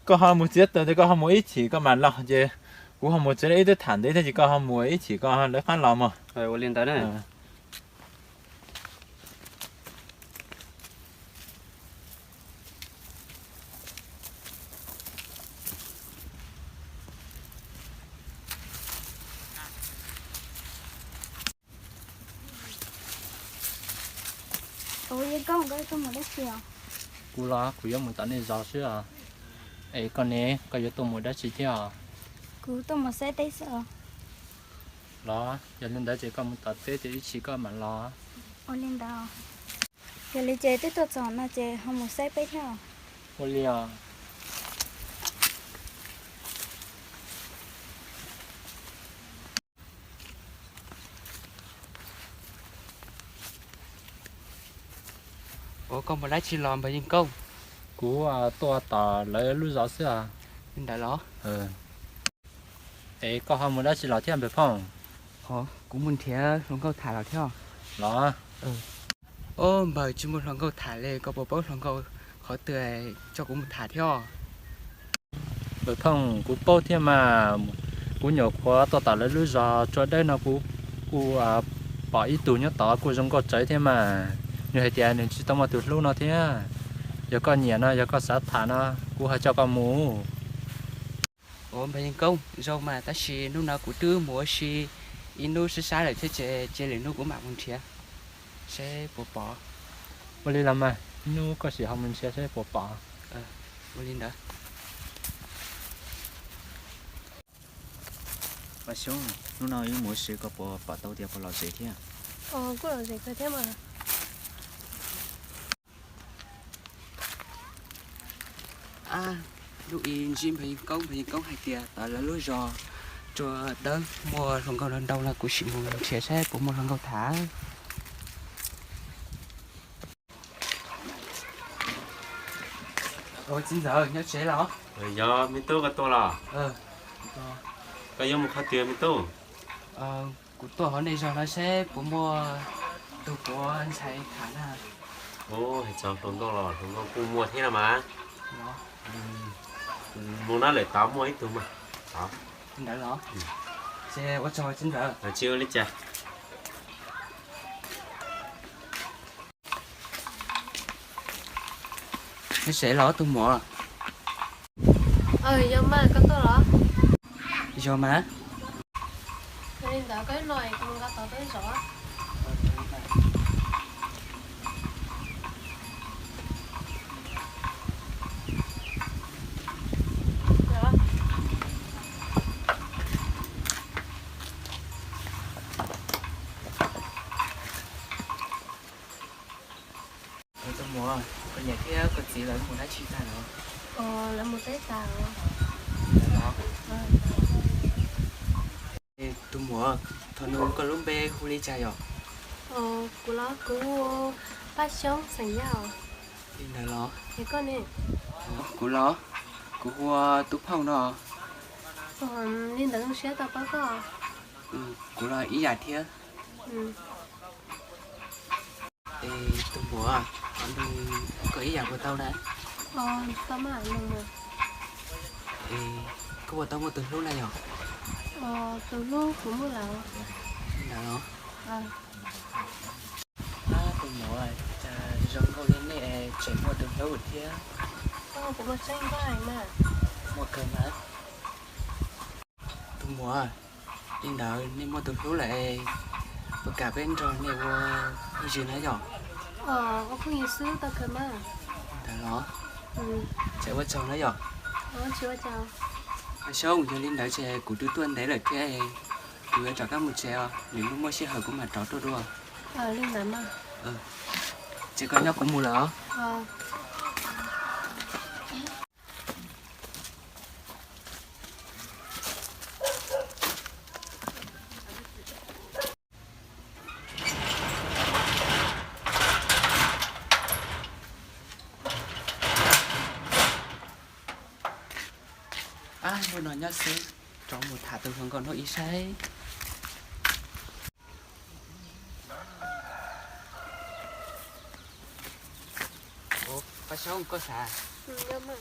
có họ một chiếc tới thì có họ một ít chỉ có mà lo chứ cũng họ một chiếc ít thản đấy thì có họ một ít chỉ có họ lấy phát lo mà rồi ô liên tới này ôi con cái tôi mà đất chiều cú lo cú giống một tấn này gió xưa à ấy con nè có yếu tố một đất chỉ theo cứ tôi mà sẽ tới sợ lo giờ lên đó chỉ có một tấn thế thì chỉ có mà lo ôi lên đó giờ lấy chế tới tôi chọn là chế không một sẽ tới theo ô liều ô con một lát chỉ lòm bởi những câu cú to tờ lấy lú gió xưa à nên đã lo ấy có họ một đất chỉ lo thêm được không cũng muốn thế lòng câu thả vào theo lo ô bởi chỉ một lòng câu thả lên có bộ bốc lòng câu khó tươi cho cũng một thả theo được không cú bao thêm mà cú nhỏ quá to tờ lấy lú gió cho đây nó cú bỏ ít tủ nhớ tỏ cú giống có trái thêm mà như hệ tiền nên chỉ tao mà từ lúc nó thế giờ con nhẹ nó giờ con sát thả nó cú hay cho con mù ô bởi những câu do mà ta chỉ lúc nào cũng tư mua chỉ in lúc sẽ sai lại thế chế lên lúc cũng mặc một thế sẽ bỏ bố đi làm mà nu có gì không mình sẽ bỏ ô liên đó bà xong lúc nào những mỗi sự có bỏ tàu tiền bỏ lọt gì thế cũng là gì cơ thế mà lúc in gym phải công hay tiền đó là lối giò cho đơn mua lòng câu lần đầu là của chị mua chia sẻ của một lòng câu thả rồi chín giờ nhớ chế đó rồi giờ mình tu cái tu là cái giống một khát tiền mình tu của tôi hôm nay giờ nó sẽ của mua từ của anh sai thả na ô thì chọn tuần tu là tuần tu cùng mua thế nào mà đó mua nó lại tám mua ít tu mà đó anh đã đó sẽ có cho chín giờ là chưa lấy chả nó sẽ ló tôi mua giờ mà con tôi đó do má nên đó cái nồi con có tao tới rõ tôi mua còn nhà kia còn gì là mua đã chi ra rồi là một cái tàu đó tôi mua thằng nó có lúc bé khu ly chai rồi của nó cũng phát sống sành nhau thì là nó thế con này của nó của hoa túp phong đó nên đừng xé tao có của nó ý giả thiết thì tôi mua còn đừng có ý giả của tao đấy tao mà mừng mà thì có bộ tao mua từ lúc này rồi từ lúc cũng mua lẩu là nó tôi nói rồi giống câu lên này chỉ mua từ lâu thế cũng một xanh vai mà mua cơm á tôi mua nên đợi nên mua từ lúc lại và cả bên rồi này mua như gì nữa rồi có không nhiều sữa tao cơ mà là nó sẽ bắt chồng nữa rồi chưa chào xong giờ lên đợi xe của tôi tuân đấy là cái tôi cho các một xe nếu lúc mua xe hở cũng mà trò tôi đua lên nắm à chỉ có nhau cũng mua lỡ vừa nói nhá xe cho một thả từ hướng còn nó ý say bác xong có xả nhớ mà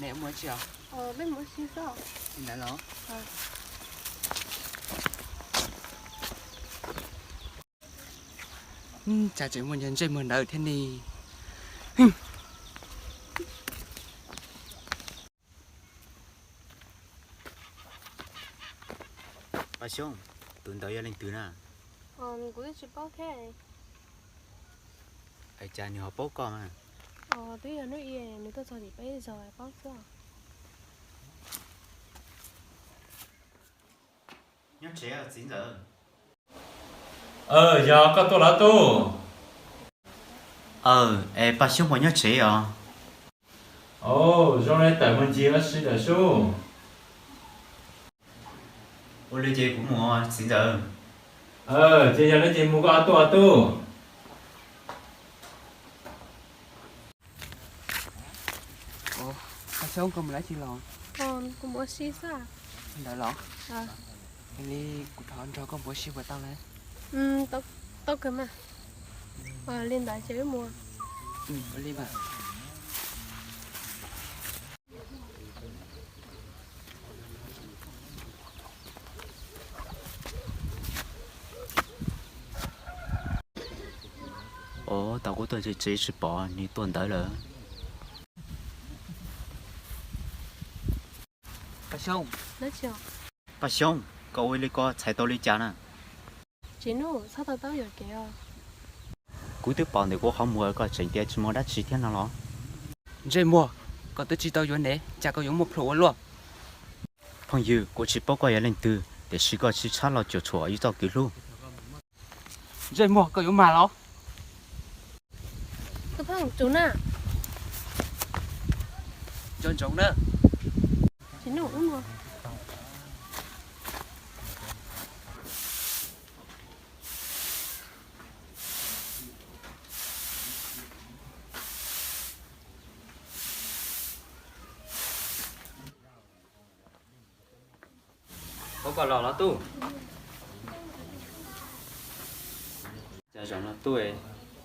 Nè mua chiều. bên muốn xin sao Đã lỏ. Chả chỉ một nhân chơi mượn đợi thế này. Bà xong, tuần tới lên từ nè. cũng chỉ bao thế Ai cha nhiều họ bố con mà. tuy là nó yên nếu tôi cho thì bây giờ bao giờ Nhớ trẻ ở chín giờ. Giờ có tôi là tu. Bà xong mà nhớ trẻ à. Trong này tại mình chỉ là sĩ là số. Ô lưu chế cũng mua chín giờ. Bây giờ lấy chỉ mua có à tu. Bà sống không lấy chi lò. cũng muốn xin sao Đã lỏ. Anh đi cụ thọn cho con bố xíu vào tao này. tao tao cơ mà lên đại chơi mua Đi mà. Tao của tôi chỉ bỏ như tuần tới rồi. Bà sống. nó chiều Bà xong, cậu ấy lấy có chạy tao lấy cha nè. chỉ nó sao tao tao hiểu kìa Cú tiếp bọn thì cô không mua có chỉnh tiền chỉ mua đắt chỉ thiên nào đó. Dây mua. Còn tôi chỉ tao vô nè. Chả có dùng một phổ luôn. Phong yêu, cô chỉ bao coi lên từ để chỉ có chỉ trả lo chỗ chỗ ý tao kiểu luôn. Dây mua có dùng mà lỏ. cái thằng chú nè Trốn trốn nữa. chỉ nó cũng mua Có còn lò nó tu. Dạ rồi nó tu ấy.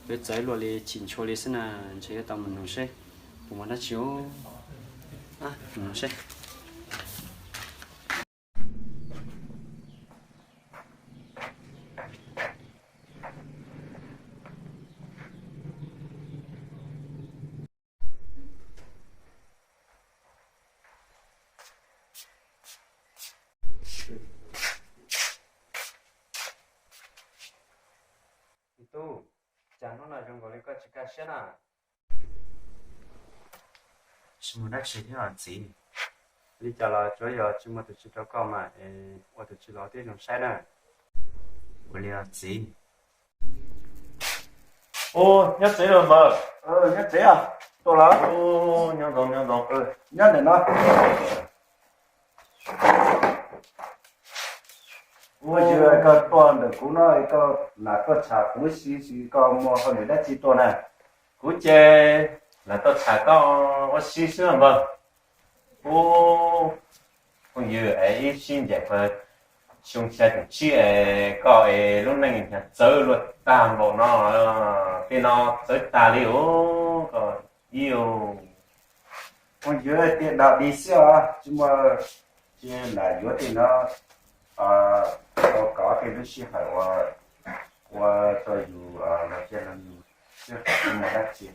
Biết trái lùa li chỉnh cho li xin là chế tao mình nấu xe. Cũng mà nó chiếu. Nấu xe. Tu, chẳng nó là trong gọi là có chỉ cá xe nào. Chỉ mua đắt chỉ thiên là gì? Lý cho là chỗ giờ chúng ta chỉ cho con mà, tôi chỉ lo tới trong xe này. Cô lấy là gì? nhớ trẻ rồi mà. Nhớ trẻ à? Tôi là Nhớ rồi. nhớ để nó. Bây giờ cái toàn được cũng nói cái là cái trà cũng xí cái mua hơn nữa đã chỉ toàn này. Cú chơi là tôi xài có xí xíu mà. Phong yêu ấy xin dạy mà. Chúng ta cũng chỉ có lúc này nhà chơi luôn tam bộ nó khi nó tới ta liu có yêu Bây giờ tiền nào đi xưa à? Nhưng mà chỉ là giữa thì nó có thì nó sẽ phải qua tôi dù là chơi làm chưa nhưng mà đã chỉ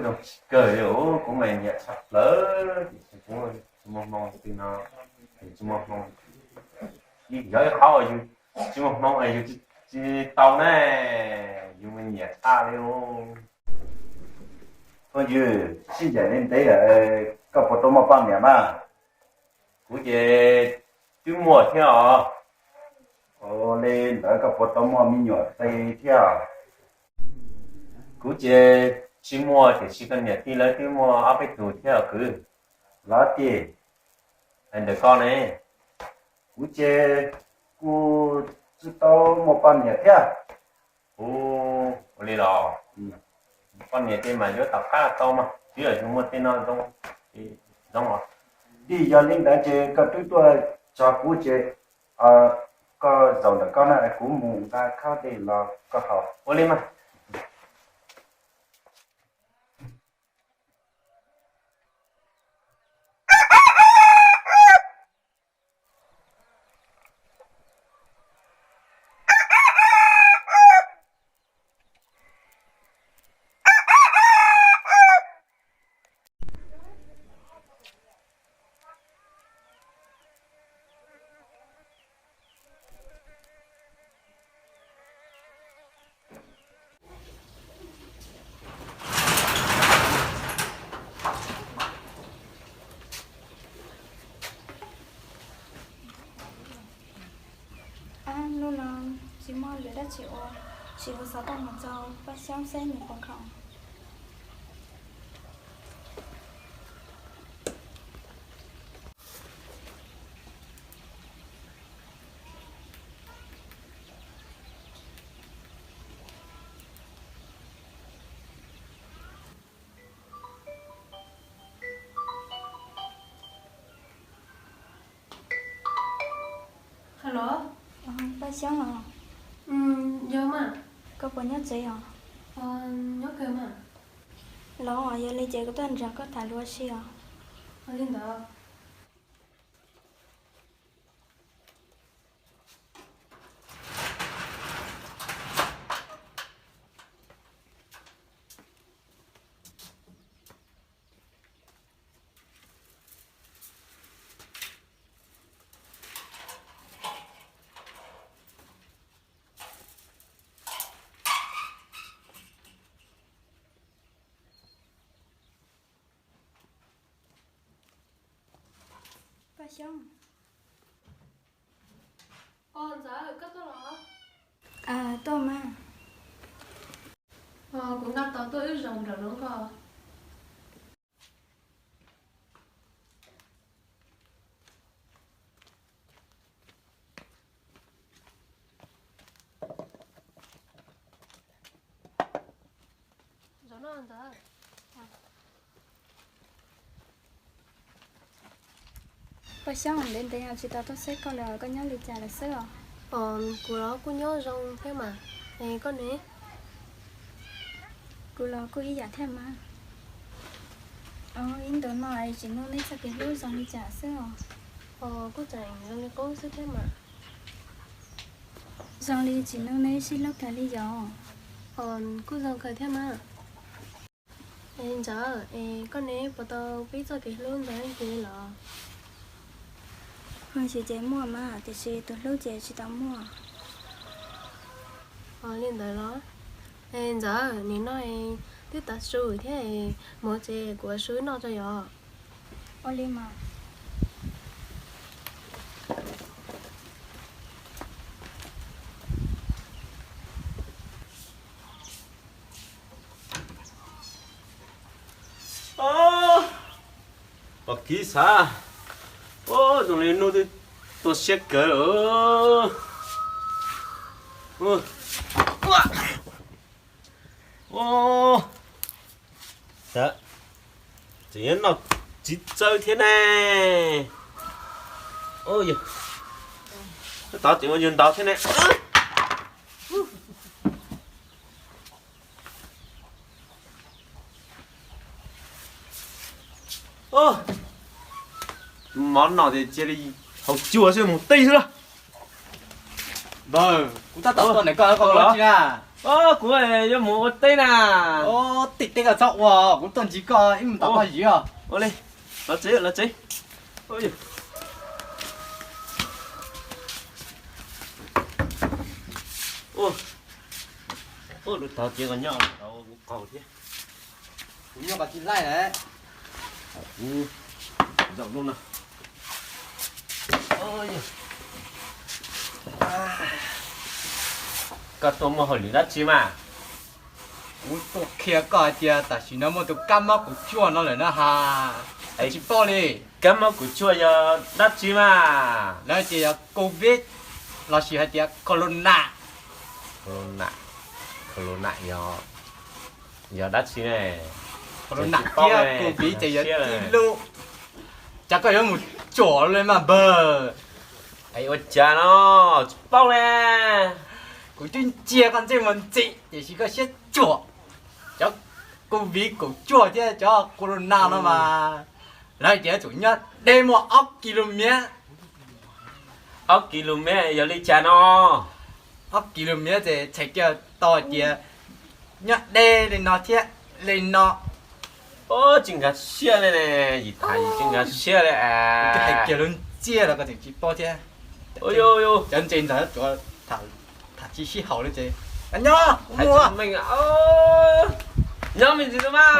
rồi cởi liu của mình nhận sắp lỡ cũng mong thì nó mong gì gửi khó rồi chứ mong ấy chứ tàu này dùng mình nhận ta liu bây giờ xin giải lên đấy là cái bộ đồ mà bằng nhà mà của chị cứ mua theo lên ở cái bộ đồ mà mình nhỏ tay theo của chị chỉ mua thì chỉ cần nhận đi lấy cứ mua áp cái tủ theo cứ lá tiền anh được con này cú chơi cú chỉ tao một bằng nhà theo đi lò con nhà tên mà nhớ tập khá to mà chứ ở chúng mua tên nó trong thì giống rồi đi giờ linh đã chơi cái tôi cho cú chơi có dầu là con này cũng muốn ta khá thì là có học đi mà để đã chịu chỉ có 6 tông một dầu và xem những con khổng Hello. và xem là Giờ mà. có bao nhiêu giấy à Nhớ kìa mà. lo ở giờ lấy giấy có tuần ra có thả lúa xì à Lên đó. và xem Giá ở cấp đó là. à tôi mà Cũng ngắt tao tôi rồng rồi đúng không? Nó ăn giá. và xem đến đây chị tao tôi sẽ có lời có nhớ lịch trả là sữa Của đó cô nhớ rồng thế mà. Này con này. cô lo cô ý giả thêm mà in đồ nói chỉ nó lấy cho cái lúa dòng lịch trả sữa Cô dành rồng này cô sẽ thế mà. dòng lịch chỉ nó lấy xin lúc thả lý do Cô dòng khởi thế mà. Em giờ con này bắt đầu biết cho cái luôn rồi anh kia là. Hương chị chế mua mà thì chị tôi lâu chế chị tao mua Lên tới đó. Em giờ nếu nói tiếp ta suy thế một chế của suy nó cho giờ. Oli mà bậc kỹ xa rồi lên nó tôi sẽ cỡ đó chỉ nó chỉ chơi thế này ôi giời tao chỉ muốn nhìn tao thế này món nào thì chia đi học chùa xem một tí nữa vâng cũng ta tập tuần này coi có chứ à của này cho một tí nè tịt tịt cả chọc vào cũng tuần chỉ coi im tập bao gì à lên là chế ôi giời được tao chia con nhau tao cầu thế cũng như bà chị lại đấy rộng luôn nào ôi giời cái tôm mà hồi lì đất chứ mà ui tôi kia coi tia ta chỉ nó một tụ cam mà cũng chua nó lại nó hà ấy chỉ bao đi cái mà của chua giờ đất chứ mà nó chỉ là covid nó chỉ là tia corona corona giờ đất chứ này corona kia covid chỉ là kilo chắc có một chỗ lên mà bờ ấy ôi cha nó bao nè cũng chuyên chia con trên mình chị để chỉ có xét chỗ cho covid cũng chua chứ cho corona nó mà lại chỉ chủ nhất đây một ốc km giờ đi cha nó ốc km thì chạy cho to kia nhất đây lên nó thiết lên nó chính là xe này nè gì thầy chính là xe này cái à kia luôn chia là có thể chỉ bao thế ôi yo chân trên đó chỗ thả chi xí hậu đấy chứ anh nhá thầy mua chúng mình nhớ mình gì nữa mà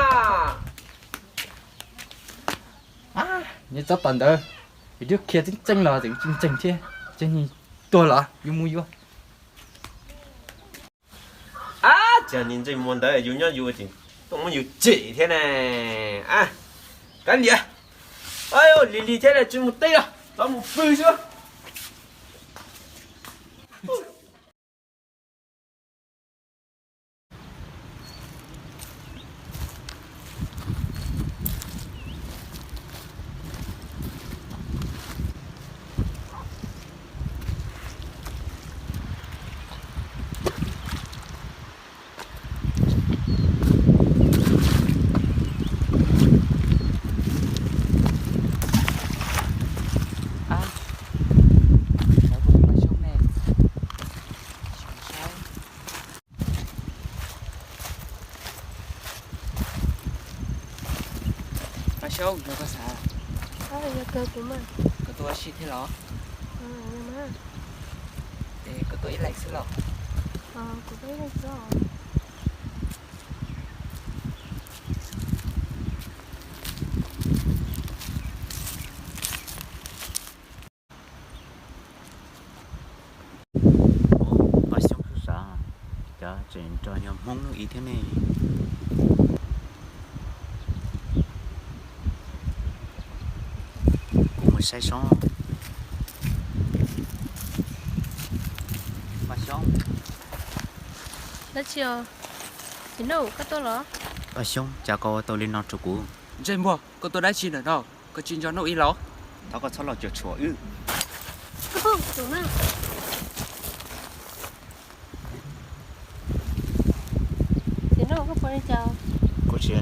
như cho tận đó vì trước kia chính là chính chứ chính tôi là yêu mua vô 叫您这么的有鸟有劲，我们有几天呢？啊，赶紧！哎呦，离天了，这么对了，咱们飞去。Sao vừa mà sông này sao mà sông rồi có sao đó là cơ của mình có tôi xịt thế lọ nhưng mà để có tôi lại xịt lọ của cái này rồi bà xong cứ sao cho chuyện cho nhau mong nó ý thế này cũng mới sai xong bà xong đó chưa thì đâu có tôi lỏ bà xong cha có tôi lên nó cho cũ chơi mua có tôi đã chi nữa đâu có chi cho nó ý lọ tao có sao lo cho chùa ư không đúng nào thì đâu có phải chào có chuyện